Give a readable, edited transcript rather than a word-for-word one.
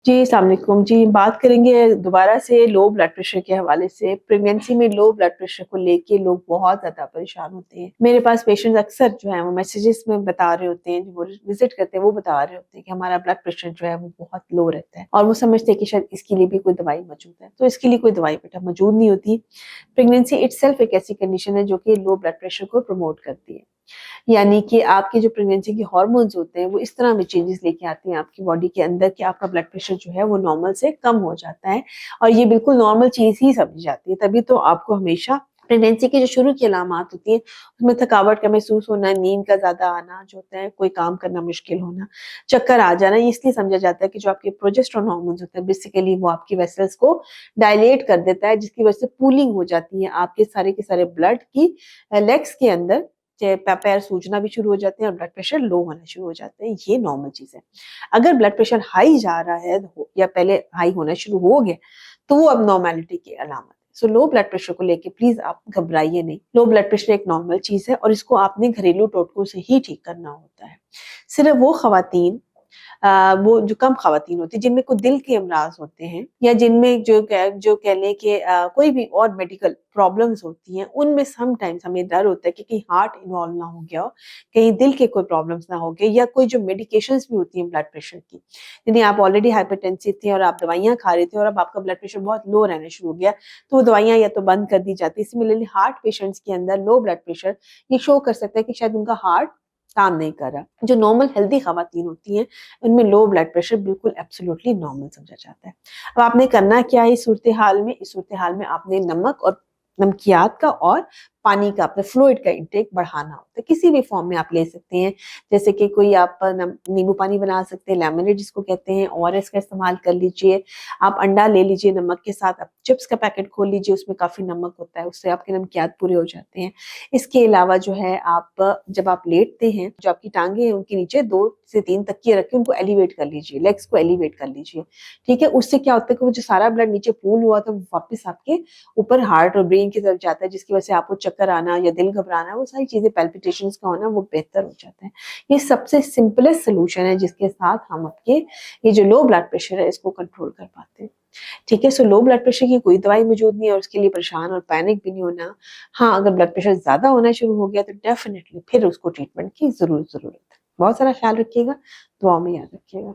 जी, अस्सलाम वालेकुम। जी, बात करेंगे दोबारा से लो ब्लड प्रेशर के हवाले से। प्रेगनेंसी में लो ब्लड प्रेशर को लेके लोग बहुत ज़्यादा परेशान होते हैं। मेरे पास पेशेंट्स अक्सर जो हैं वो मैसेजेस में बता रहे होते हैं, जो वो विज़िट करते हैं वो बता रहे होते हैं कि हमारा ब्लड प्रेशर जो है वो बहुत लो रहता है और वो समझते हैं कि शायद इसके लिए भी कोई दवाई मौजूद है। तो इसके लिए कोई दवाई बेटा मौजूद नहीं होती। प्रेगनेंसी इटसेल्फ एक ऐसी कंडीशन है जो कि लो ब्लड प्रेशर को प्रमोट करती है। यानी कि आपकी जो प्रेगनेंसी के हार्मोन्स होते हैं वो इस तरह में चेंजेस लेके आते हैं आपकी बॉडी के अंदर कि आपका ब्लड प्रेशर जो है वो नॉर्मल से कम हो जाता है और ये बिल्कुल नॉर्मल चीज़ ही समझी जाती है। तभी तो आपको हमेशा प्रेगनेंसी की जो शुरू की अलामात होती हैं उसमें थकावट का महसूस होना, नींद का ज़्यादा आना जो होता है, कोई काम करना मुश्किल होना, चक्कर आ जाना, ये इसलिए समझा जाता है कि जो आपके प्रोजेस्टेरोन हार्मोन्स होते हैं बेसिकली वो आपकी वेसल्स को डायलेट कर देता है जिसकी वजह से पूलिंग हो जाती है आपके सारे के सारे ब्लड की लेग्स के अंदर पैर सूजना भी शुरू हो जाते हैं और ब्लड प्रेशर लो होना शुरू हो जाते हैं, ये नॉर्मल चीज़ है। अगर ब्लड प्रेशर हाई जा रहा है या पहले हाई होना शुरू हो गया, तो वो अब नॉर्मैलिटी की अलामत है। सो लो ब्लड प्रेशर को लेके प्लीज़ आप घबराइए नहीं। लो ब्लड प्रेशर एक नॉर्मल चीज़ है और इसको आपने घरेलू टोटकों से ही ठीक करना होता है। सिर्फ़ वो ख़वातीन वो जो कम ख़वातीन होती हैं जिनमें कोई दिल के अमराज़ होते हैं या जिनमें जो कह लें कि कोई भी और मेडिकल प्रॉब्लम्स होती हैं, उनमें समटाइम्स हमें डर होता है कि कहीं हार्ट इन्वॉल्व ना हो गया हो, कहीं दिल के कोई प्रॉब्लम्स ना हो गए या कोई जो मेडिकेशंस भी होती हैं ब्लड प्रेशर की, यानी आप ऑलरेडी हाइपरटेंसिव थे और आप दवाइयाँ खा रहे थे और अब आपका ब्लड प्रेशर बहुत लो रहना शुरू हो गया, तो वो दवाइयाँ या तो बंद कर दी जाती हैं। सिमिलरली हार्ट पेशेंट्स के अंदर लो ब्लड प्रेशर ये शो कर सकता है कि शायद उनका हार्ट काम नहीं कर रहा। जो नॉर्मल हेल्दी ख़वातीन होती हैं, उनमें लो ब्लड प्रेशर बिल्कुल एब्सोल्युटली नॉर्मल समझा जाता है। अब आपने करना क्या है इस सूरत-ए-हाल में? इस सूरत-ए-हाल में आपने नमक और नमकियात का और पानी का अपने फ्लूइड का इंटेक बढ़ाना होता है। किसी भी फ़ॉर्म में आप ले सकते हैं, जैसे कि कोई आप नींबू पानी बना सकते हैं, लेमनेड जिसको कहते हैं, ओआरएस का इस्तेमाल कर लीजिए। आप अंडा ले लीजिए नमक के साथ, आप चिप्स का पैकेट खोल लीजिए, उसमें काफ़ी नमक होता है, उससे आपके नमकियात पूरे हो जाते हैं। इसके अलावा जो है आप जब आप लेटते हैं, जो आपकी टाँगें हैं उनके नीचे 2 से 3 तकिए रख के उनको एलिवेट कर लीजिए, लेग्स को एलिवेट कर लीजिए, ठीक है? उससे क्या होता है कि वो जो सारा ब्लड नीचे पूल हुआ था वो वापस आपके ऊपर हार्ट और ब्रेन की तरफ जाता है जिसकी वजह से आपको चक्कर आना या दिल घबराना वो सारी चीज़ें पैल्पिटेशंस का होना वो बेहतर हो जाता है। ये सबसे सिंपलेस्ट सॉल्यूशन है जिसके साथ हम आपके ये जो लो ब्लड प्रेशर है इसको कंट्रोल कर पाते हैं। ठीक है? सो लो ब्लड प्रेशर की कोई दवाई मौजूद नहीं है और उसके लिए परेशान और पैनिक भी नहीं होना। हाँ, अगर ब्लड प्रेशर ज़्यादा होना शुरू हो गया तो डेफ़िनिटली फिर उसको ट्रीटमेंट की ज़रूरत है। बहुत सारा ख़्याल रखिएगा, दुआओं में याद रखिएगा।